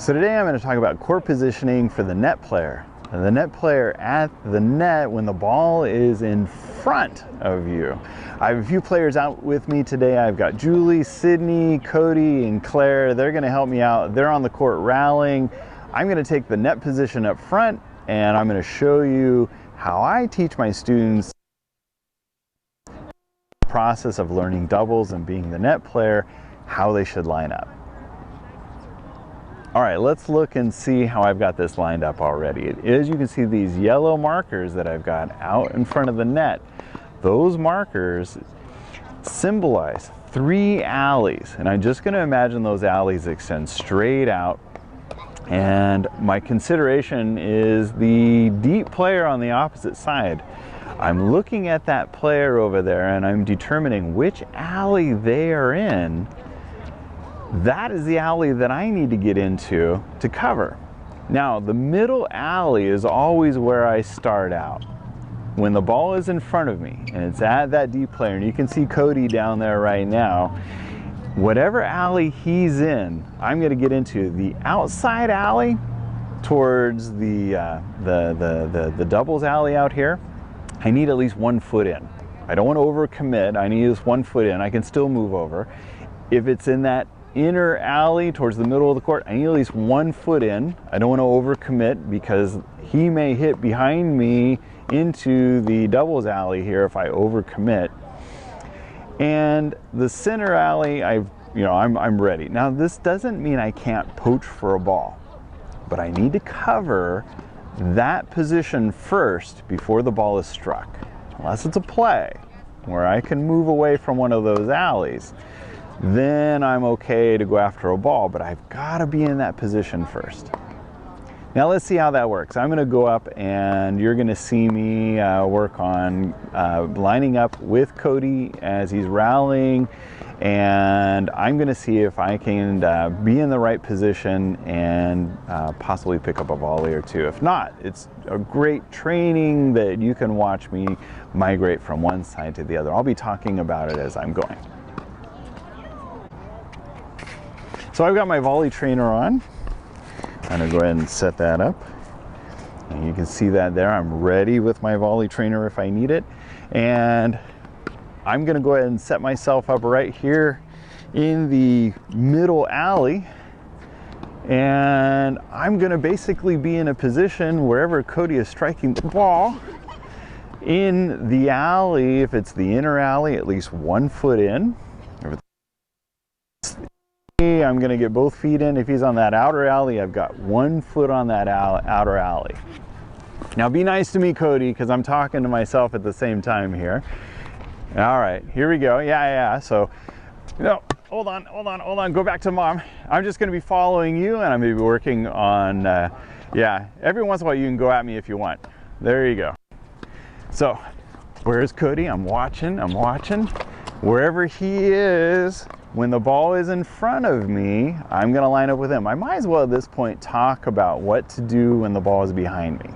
So today I'm going to talk about court positioning for the net player. The net player at the net when the ball is in front of you. I have a few players out with me today. I've got Julie, Sydney, Cody, and Claire. They're going to help me out. They're on the court rallying. I'm going to take the net position up front and I'm going to show you how I teach my students the process of learning doubles and being the net player, how they should line up. All right, let's look and see how I've got this lined up already. As you can see, these yellow markers that I've got out in front of the net, those markers symbolize 3 alleys. And I'm just going to imagine those alleys extend straight out. And my consideration is the deep player on the opposite side. I'm looking at that player over there and I'm determining which alley they are in. That is the alley that I need to get into to cover. Now, the middle alley is always where I start out. When the ball is in front of me and it's at that deep player, and you can see Cody down there right now, whatever alley he's in, I'm going to get into the outside alley towards the doubles alley out here. I need at least 1 foot in. I don't want to overcommit. I need just 1 foot in. I can still move over. If it's in that inner alley towards the middle of the court, I need at least 1 foot in. I don't want to overcommit because he may hit behind me into the doubles alley here if I overcommit. And the center alley, I'm ready. Now, this doesn't mean I can't poach for a ball, but I need to cover that position first before the ball is struck. Unless it's a play where I can move away from one of those alleys, then I'm okay to go after a ball, but I've got to be in that position first. Now let's see how that works. I'm going to go up and you're going to see me work on lining up with Cody as he's rallying, and I'm going to see if I can be in the right position and possibly pick up a volley or two. If not, it's a great training that you can watch me migrate from one side to the other. I'll be talking about it as I'm going. So I've got my volley trainer on. I'm going to go ahead and set that up. And you can see that there. I'm ready with my volley trainer if I need it. And I'm going to go ahead and set myself up right here in the middle alley. And I'm going to basically be in a position wherever Cody is striking the ball in the alley. If it's the inner alley, at least 1 foot in. I'm going to get both feet in. If he's on that outer alley, I've got 1 foot on that outer alley. Now be nice to me, Cody, because I'm talking to myself at the same time here. All right, here we go. Yeah. So, hold on. Go back to mom. I'm just going to be following you, and I'm going to be working on, every once in a while you can go at me if you want. There you go. So, where's Cody? I'm watching. Wherever he is, when the ball is in front of me, I'm going to line up with him. I might as well at this point talk about what to do when the ball is behind me.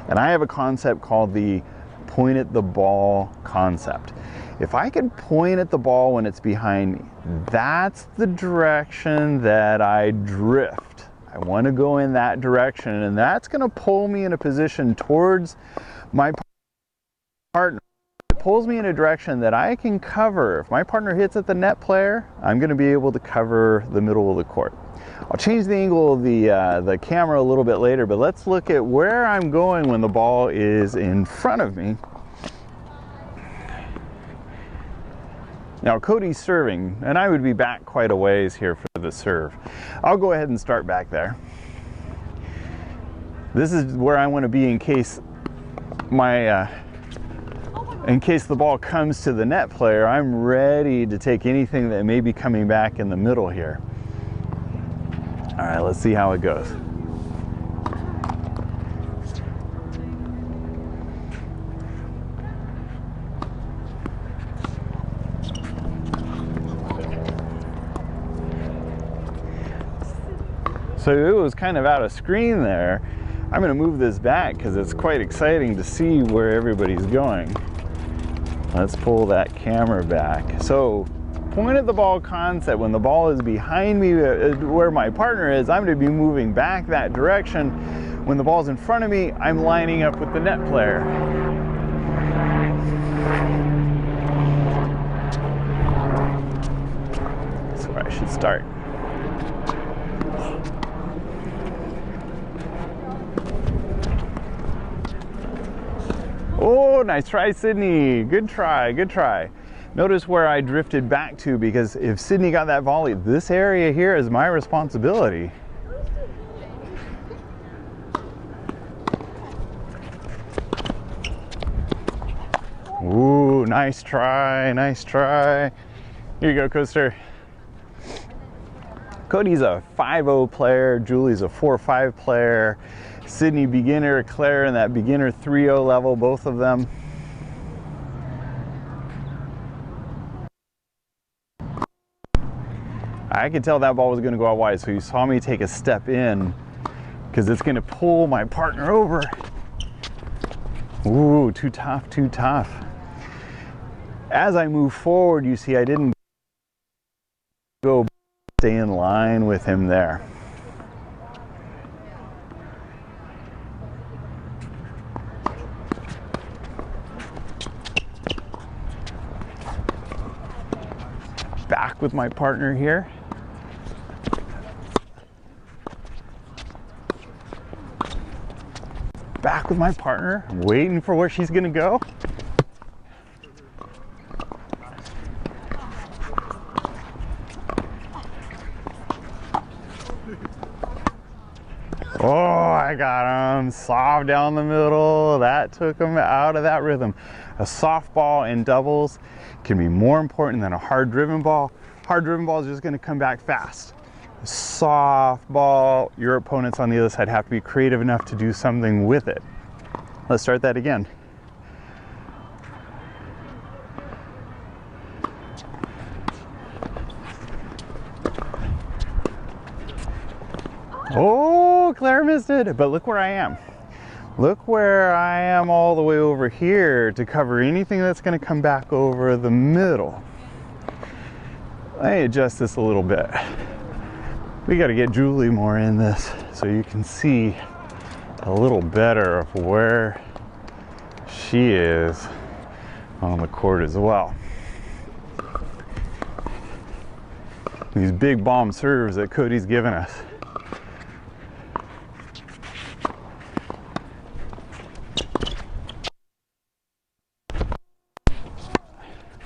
And I have a concept called the point at the ball concept. If I can point at the ball when it's behind me, that's the direction that I drift. I want to go in that direction, and that's going to pull me in a position towards my partner. Pulls me in a direction that I can cover. If my partner hits at the net player, I'm going to be able to cover the middle of the court. I'll change the angle of the camera a little bit later, but let's look at where I'm going when the ball is in front of me. Now Cody's serving, and I would be back quite a ways here for the serve. I'll go ahead and start back there. This is where I want to be in case the ball comes to the net player. I'm ready to take anything that may be coming back in the middle here. All right, let's see how it goes. So it was kind of out of screen there. I'm going to move this back because it's quite exciting to see where everybody's going. Let's pull that camera back. So point of the ball concept, when the ball is behind me where my partner is, I'm going to be moving back that direction. When the ball's in front of me, I'm lining up with the net player. That's where I should start. Oh, nice try, Sydney. Good try, good try. Notice where I drifted back to, because if Sydney got that volley, this area here is my responsibility. Ooh, nice try, nice try. Here you go, Coaster. Cody's a 5-0 player, Julie's a 4-5 player. Sydney beginner, Claire in that beginner 3-0 level, both of them. I could tell that ball was going to go out wide, so you saw me take a step in because it's going to pull my partner over. Ooh, too tough, too tough. As I move forward, you see I didn't go, stay in line with him there. Back with my partner here. Back with my partner, waiting for where she's gonna go. Oh, I got him. Soft down the middle. That took him out of that rhythm. A soft ball in doubles can be more important than a hard driven ball. Hard driven ball is just going to come back fast. Soft ball, your opponents on the other side have to be creative enough to do something with it. Let's start that again. Oh, Claire missed it, but look where I am. Look where I am all the way over here to cover anything that's going to come back over the middle. Let me adjust this a little bit. We got to get Julie more in this so you can see a little better of where she is on the court as well. These big bomb serves that Cody's given us.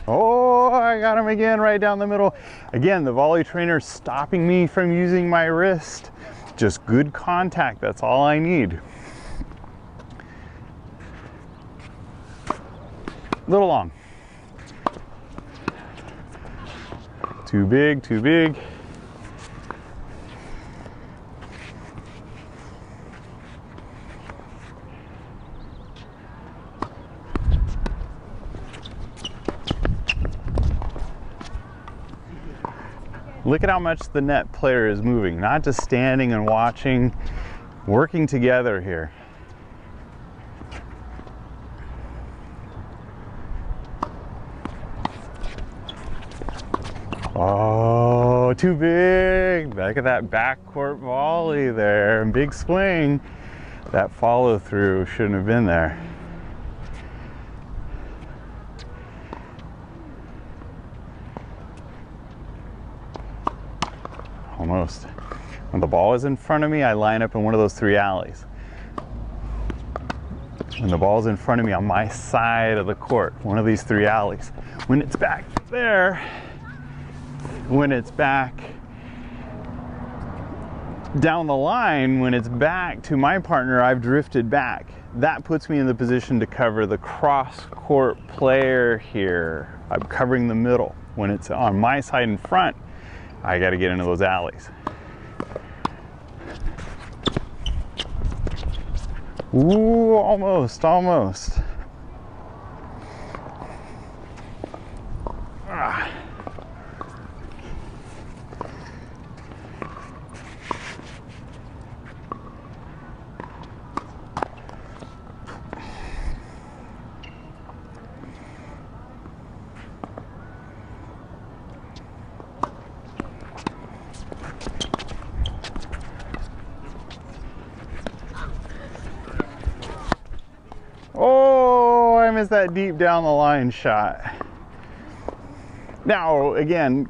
Oh, I got him again right down the middle. Again, the volley trainer stopping me from using my wrist. Just good contact, that's all I need. Little long. Too big, too big. Look at how much the net player is moving, not just standing and watching, working together here. Oh, too big. Look at that backcourt volley there. Big swing. That follow through shouldn't have been there. Almost. When the ball is in front of me, I line up in one of those three alleys. When the ball's in front of me on my side of the court, one of these three alleys. When it's back there, when it's back down the line, when it's back to my partner, I've drifted back. That puts me in the position to cover the cross-court player here. I'm covering the middle. When it's on my side in front, I got to get into those alleys. Ooh, almost, almost. Ah. miss that deep down the line shot. Now, again,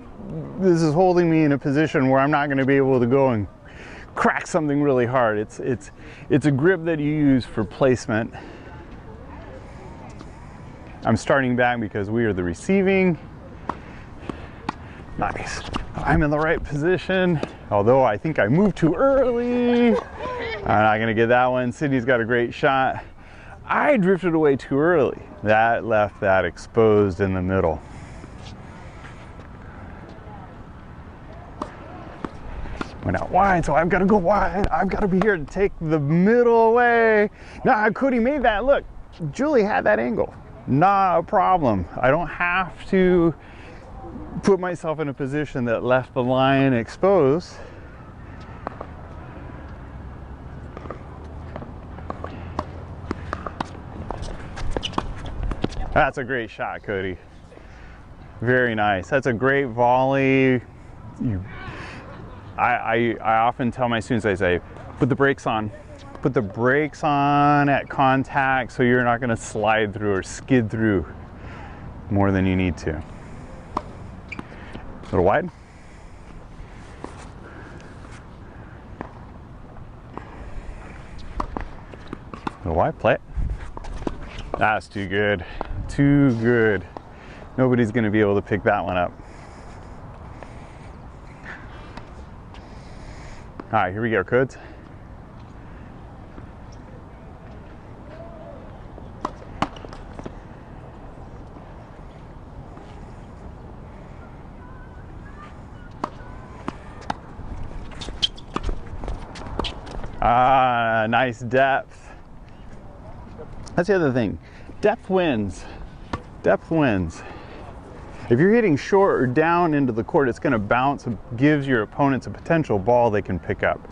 this is holding me in a position where I'm not going to be able to go and crack something really hard. It's a grip that you use for placement. I'm starting back because we are the receiving. Nice. I'm in the right position, although I think I moved too early. I'm not gonna get that one. Sydney's got a great shot. I drifted away too early. That left that exposed in the middle. Went out wide, so I've got to go wide. I've got to be here to take the middle away. Now, Cody made that. Look, Julie had that angle. Not a problem. I don't have to put myself in a position that left the line exposed. That's a great shot, Cody. Very nice. That's a great volley. I often tell my students, I say, put the brakes on. Put the brakes on at contact so you're not going to slide through or skid through more than you need to. A little wide. A little wide, play it. That's too good. Too good. Nobody's going to be able to pick that one up. All right, here we go, Codes. Ah, nice depth. That's the other thing. Depth wins. Depth wins. If you're hitting short or down into the court, it's going to bounce and gives your opponents a potential ball they can pick up.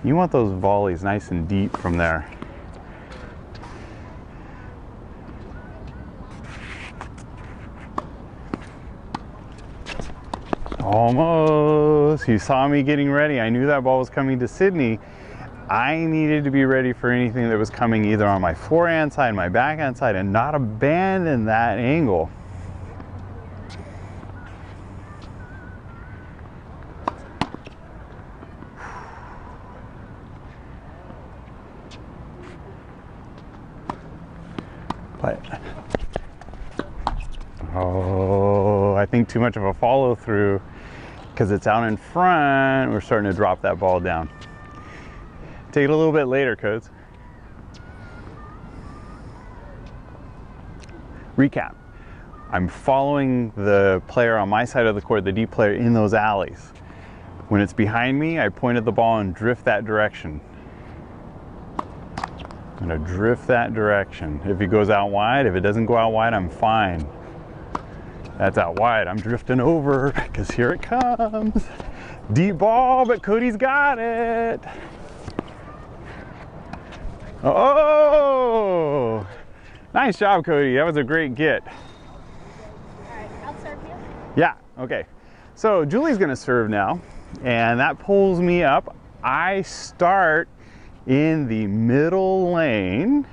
You want those volleys nice and deep from there. Almost. You saw me getting ready. I knew that ball was coming to Sydney. I needed to be ready for anything that was coming either on my forehand side, my backhand side, and not abandon that angle. Play it. Oh, I think too much of a follow through because it's out in front. We're starting to drop that ball down. Take it a little bit later, Codes. Recap. I'm following the player on my side of the court, the deep player, in those alleys. When it's behind me, I point at the ball and drift that direction. I'm gonna drift that direction. If it goes out wide, if it doesn't go out wide, I'm fine. That's out wide. I'm drifting over because here it comes. Deep ball, but Cody's got it. Oh, nice job, Cody. That was a great get. All right, I'll serve you. Yeah, okay. So Julie's gonna serve now, and that pulls me up. I start in the middle lane,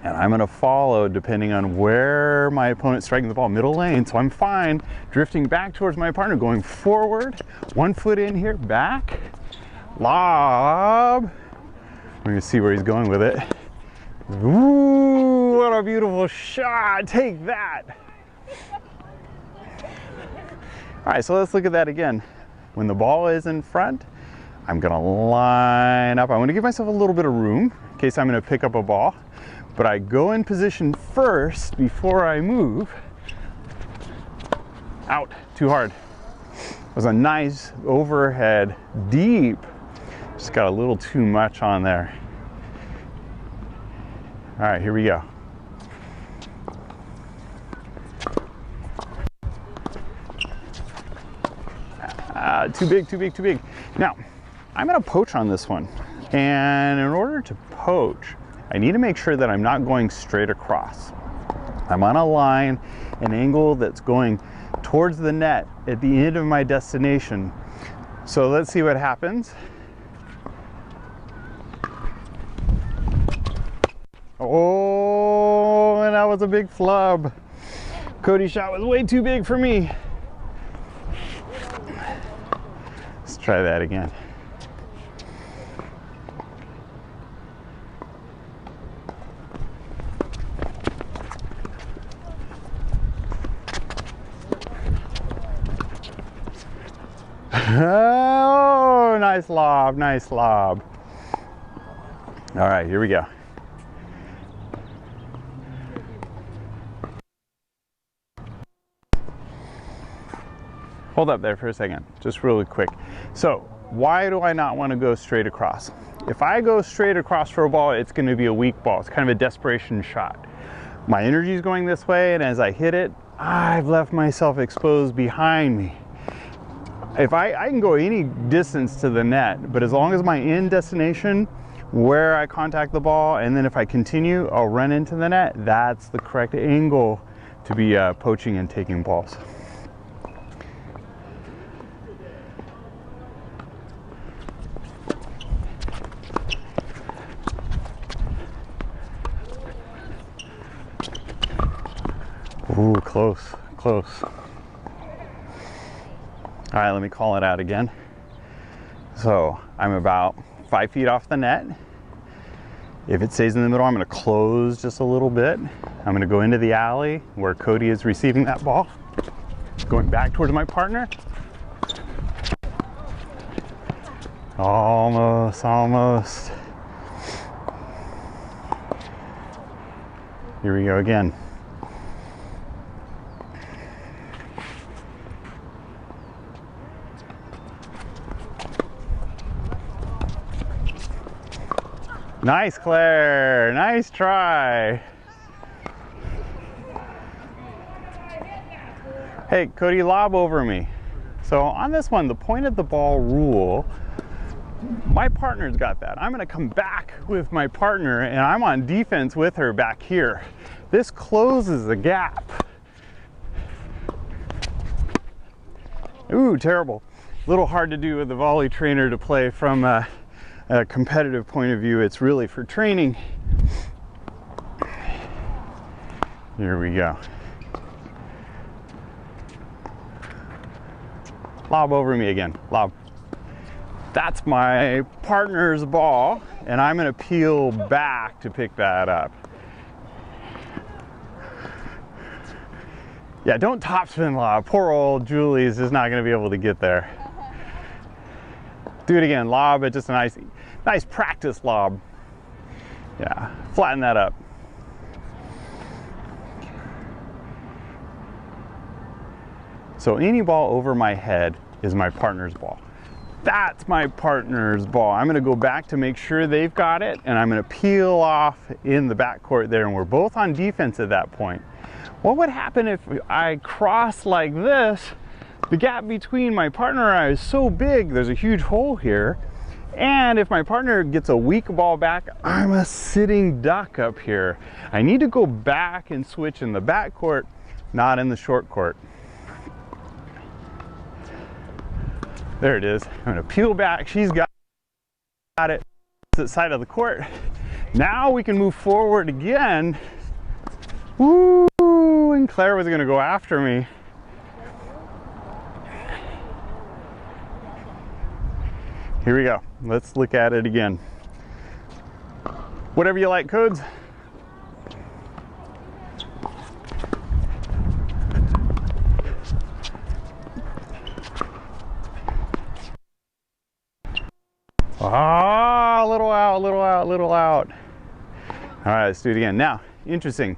and I'm gonna follow depending on where my opponent's striking the ball. Middle lane, so I'm fine. Drifting back towards my partner, going forward. 1 foot in here, back. Lob. We're gonna see where he's going with it. Ooh, what a beautiful shot. Take that. All right, so let's look at that again. When the ball is in front, I'm gonna line up. I wanna give myself a little bit of room in case I'm gonna pick up a ball, but I go in position first before I move. Out, too hard. It was a nice overhead, deep. Just got a little too much on there. All right, here we go. Too big, too big, too big. Now, I'm gonna poach on this one. And in order to poach, I need to make sure that I'm not going straight across. I'm on a line, an angle that's going towards the net at the end of my destination. So let's see what happens. Oh, was a big flub. Cody's shot was way too big for me. Let's try that again. Oh, nice lob, nice lob. All right, here we go. Hold up there for a second, just really quick. So, why do I not want to go straight across? If I go straight across for a ball, it's going to be a weak ball. It's kind of a desperation shot. My energy is going this way, and as I hit it, I've left myself exposed behind me. If I can go any distance to the net, but as long as my end destination, where I contact the ball, and then if I continue, I'll run into the net, that's the correct angle to be poaching and taking balls. Ooh, close, close. All right, let me call it out again. So I'm about 5 feet off the net. If it stays in the middle, I'm gonna close just a little bit. I'm gonna go into the alley where Cody is receiving that ball. Going back towards my partner. Almost, almost. Here we go again. Nice, Claire. Nice try. Hey, Cody, lob over me. So on this one, the point of the ball rule, my partner's got that. I'm gonna come back with my partner and I'm on defense with her back here. This closes the gap. Ooh, terrible. A little hard to do with the volley trainer to play from a competitive point of view. It's really for training. Here we go. Lob over me again, lob. That's my partner's ball, and I'm gonna peel back to pick that up. Yeah, don't topspin lob. Poor old Julie is just not gonna be able to get there. Do it again, lob it, just a nice practice lob. Yeah, flatten that up. So any ball over my head is my partner's ball. That's my partner's ball. I'm gonna go back to make sure they've got it, and I'm gonna peel off in the backcourt there, and we're both on defense at that point. What would happen if I cross like this? The gap between my partner and I is so big, there's a huge hole here. And if my partner gets a weak ball back, I'm a sitting duck up here. I need to go back and switch in the backcourt, not in the short court. There it is. I'm gonna peel back. She's got it. To the side of the court. Now we can move forward again. Woo! And Claire was gonna go after me. Here we go. Let's look at it again. Whatever you like, Codes. Ah, little out, little out, little out. All right, let's do it again. Now, interesting.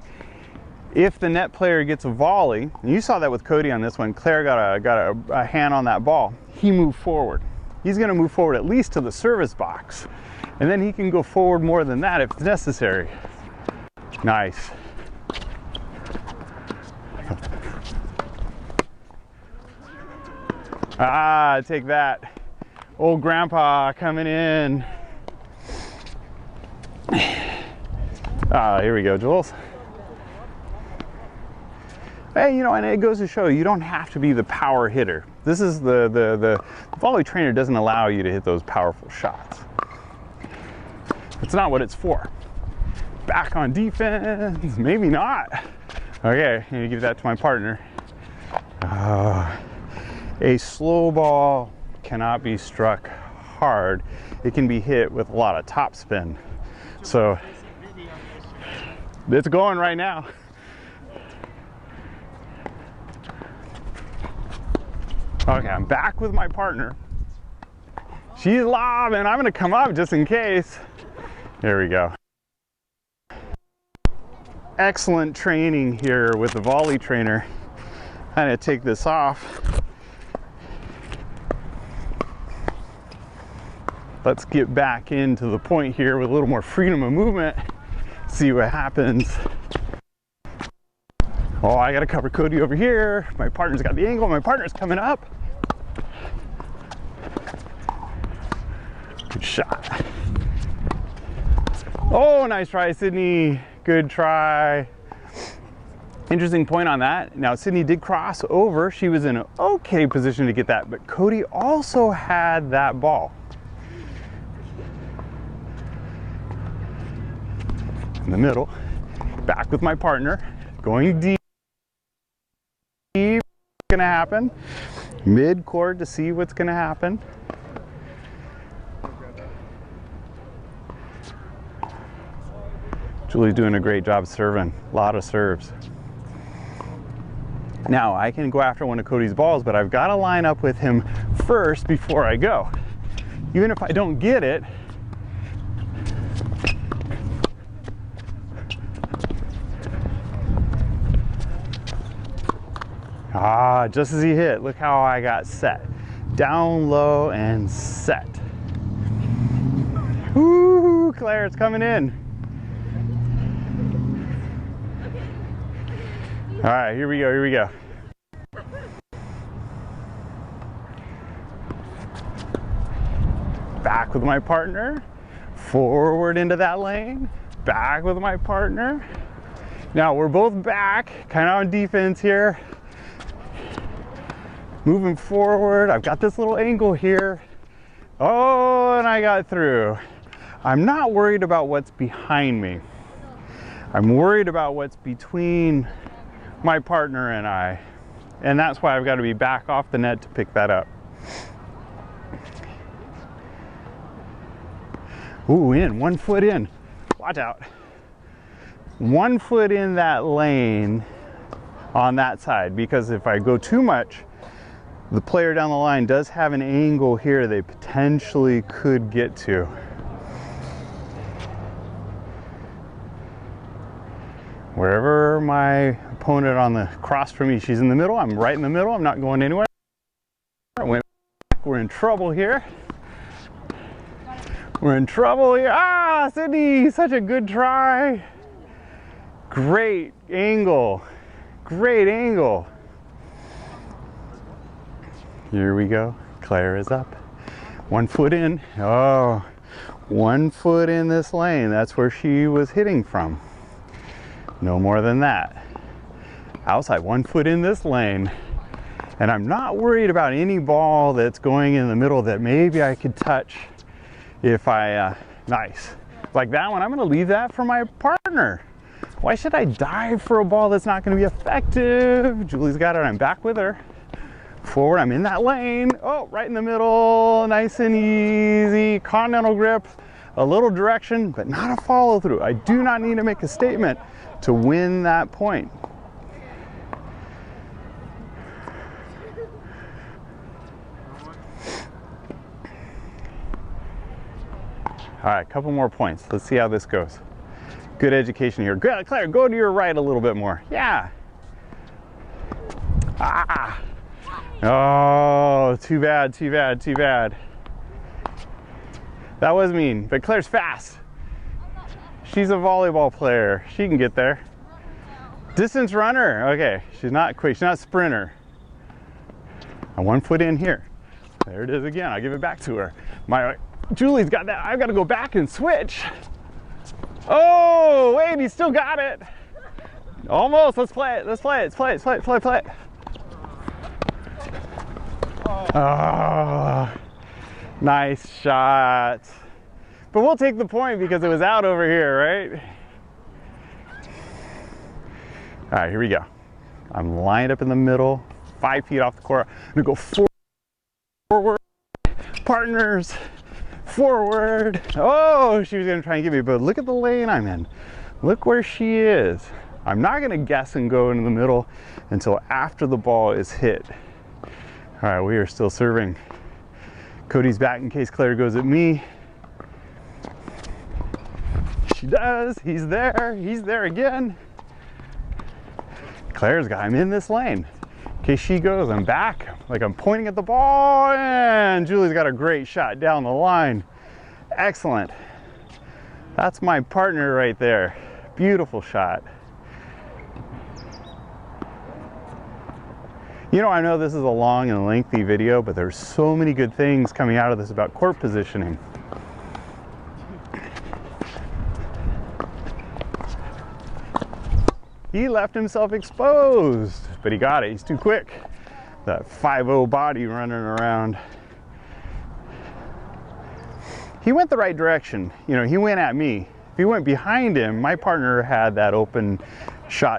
If the net player gets a volley, and you saw that with Cody on this one, Claire got a hand on that ball. He moved forward. He's gonna move forward at least to the service box. And then he can go forward more than that if it's necessary. Nice. Ah, take that. Old grandpa coming in. Ah, here we go, Jules. Hey, you know, and it goes to show you don't have to be the power hitter. This is the volley trainer doesn't allow you to hit those powerful shots. It's not what it's for. Back on defense, maybe not. Okay, I need to give that to my partner. A slow ball cannot be struck hard. It can be hit with a lot of topspin. So it's going right now. Okay, I'm back with my partner. She's lobbing. I'm gonna come up just in case. There we go. Excellent training here with the volley trainer. I'm gonna take this off. Let's get back into the point here with a little more freedom of movement. See what happens. Oh, I gotta cover Cody over here. My partner's got the angle. My partner's coming up. Good shot. Oh, nice try, Sydney. Good try. Interesting point on that. Now, Sydney did cross over. She was in an okay position to get that, but Cody also had that ball. In the middle, back with my partner, going deep. What's gonna happen? Mid-court to see what's gonna happen. Julie's doing a great job serving, a lot of serves. Now, I can go after one of Cody's balls, but I've got to line up with him first before I go. Even if I don't get it, just as he hit, look how I got set. Down low and set. Woo, Claire, it's coming in. All right, here we go, here we go. Back with my partner, forward into that lane, back with my partner. Now we're both back, kind of on defense here. Moving forward, I've got this little angle here. Oh, and I got through. I'm not worried about what's behind me. I'm worried about what's between my partner and I. And that's why I've got to be back off the net to pick that up. Ooh, in, 1 foot in. Watch out. 1 foot in that lane on that side, because if I go too much, the player down the line does have an angle here they potentially could get to. Wherever my opponent on the cross from me, she's in the middle, I'm right in the middle, I'm not going anywhere. I went back. We're in trouble here. We're in trouble here. Ah, Sydney, such a good try. Great angle. Great angle. Here we go. Claire is up. 1 foot in. Oh, 1 foot in this lane. That's where she was hitting from. No more than that. Outside, 1 foot in this lane. And I'm not worried about any ball that's going in the middle that maybe I could touch if I, nice. Like that one, I'm gonna leave that for my partner. Why should I dive for a ball that's not gonna be effective? Julie's got it, I'm back with her. Forward, I'm in that lane. Oh, right in the middle, nice and easy. Continental grip, a little direction, but not a follow through. I do not need to make a statement to win that point. All right, a couple more points. Let's see how this goes. Good education here. Good, Claire, go to your right a little bit more. Yeah. Ah. Oh, too bad, too bad, too bad. That was mean, but Claire's fast. She's a volleyball player. She can get there. Distance runner. Okay, she's not quick. She's not a sprinter. And 1 foot in here. There it is again. I'll give it back to her. Julie's got that. I've got to go back and switch. Oh, wait, he still got it. Almost. Let's play it. Let's play it. Let's play it. Let's play it. Play it. Play it. Oh, nice shot. But we'll take the point because it was out over here, right? All right, here we go. I'm lined up in the middle, 5 feet off the court. I'm gonna go forward, partners, forward. Oh, she was gonna try and get me, but look at the lane I'm in. Look where she is. I'm not gonna guess and go into the middle until after the ball is hit. All right, we are still serving. Cody's back in case Claire goes at me. She does, he's there again. Claire's got him in this lane. In case she goes, I'm back, like I'm pointing at the ball, and Julie's got a great shot down the line. Excellent. That's my partner right there. Beautiful shot. You know, I know this is a long and lengthy video, but there's so many good things coming out of this about court positioning. He left himself exposed, but he got it. He's too quick. That 5'0" body running around. He went the right direction. You know, he went at me. If he went behind him, my partner had that open shot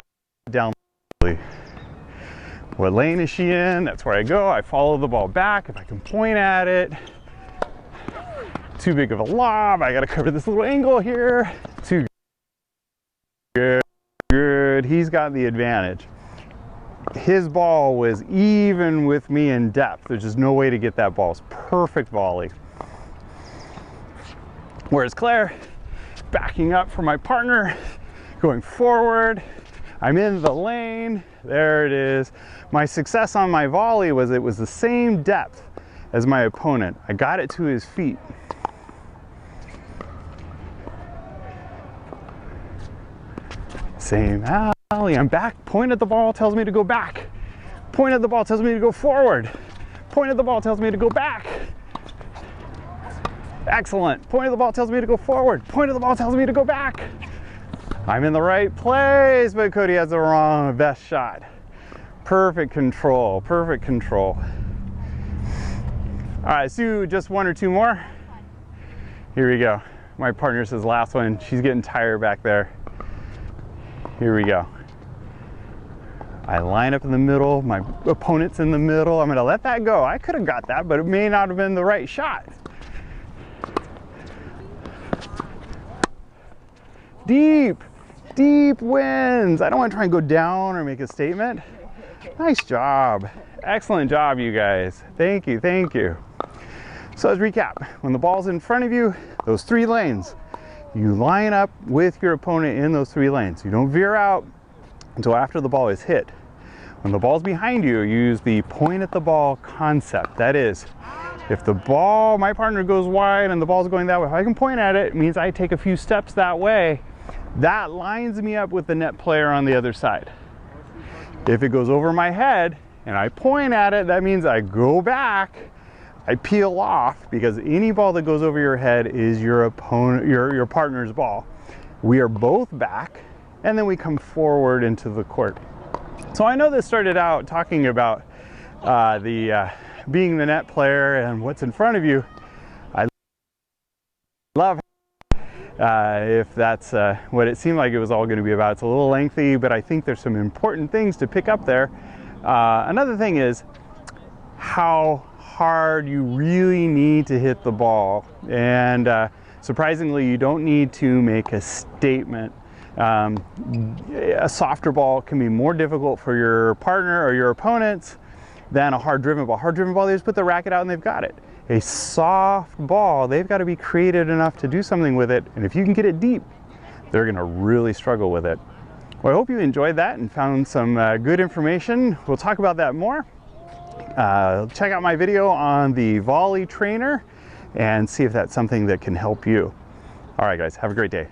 down. What lane is she in? That's where I go. I follow the ball back. If I can point at it. Too big of a lob. I gotta cover this little angle here. Too good. Good. He's got the advantage. His ball was even with me in depth. There's just no way to get that ball. It's perfect volley. Whereas Claire, backing up for my partner, going forward. I'm in the lane. There it is. My success on my volley was it was the same depth as my opponent. I got it to his feet. Same alley. I'm back. Point at the ball tells me to go back. Point at the ball tells me to go forward. Point at the ball tells me to go back. Excellent. Point of the ball tells me to go forward. Point of the ball tells me to go back. I'm in the right place, but Cody has the best shot. Perfect control, perfect control. All right, Sue, just one or two more. Here we go. My partner says last one. She's getting tired back there. Here we go. I line up in the middle. My opponent's in the middle. I'm gonna let that go. I could have got that, but it may not have been the right shot. Deep, deep wins. I don't want to try and go down or make a statement. Nice job. Excellent job, you guys. Thank you, thank you. So let's recap. When the ball's in front of you, those 3 lanes, you line up with your opponent in those 3 lanes. You don't veer out until after the ball is hit. When the ball's behind you, you use the point at the ball concept. That is, if the ball, my partner goes wide and the ball's going that way, if I can point at it, it means I take a few steps that way. That lines me up with the net player on the other side. If it goes over my head and I point at it, that means I go back, I peel off, because any ball that goes over your head is your opponent, your partner's ball. We are both back, and then we come forward into the court. So I know this started out talking about being the net player and what's in front of you. I love if that's what it seemed like it was all going to be about. It's a little lengthy, but I think there's some important things to pick up there. Another thing is how hard you really need to hit the ball, and surprisingly, you don't need to make a statement. A softer ball can be more difficult for your partner or your opponents than a hard driven ball. Hard driven ball, they just put the racket out and they've got it. A soft ball, they've got to be creative enough to do something with it, and if you can get it deep, they're going to really struggle with it. Well, I hope you enjoyed that and found some good information. We'll talk about that more. Check out my video on the volley trainer and see if that's something that can help you. All right, guys, have a great day.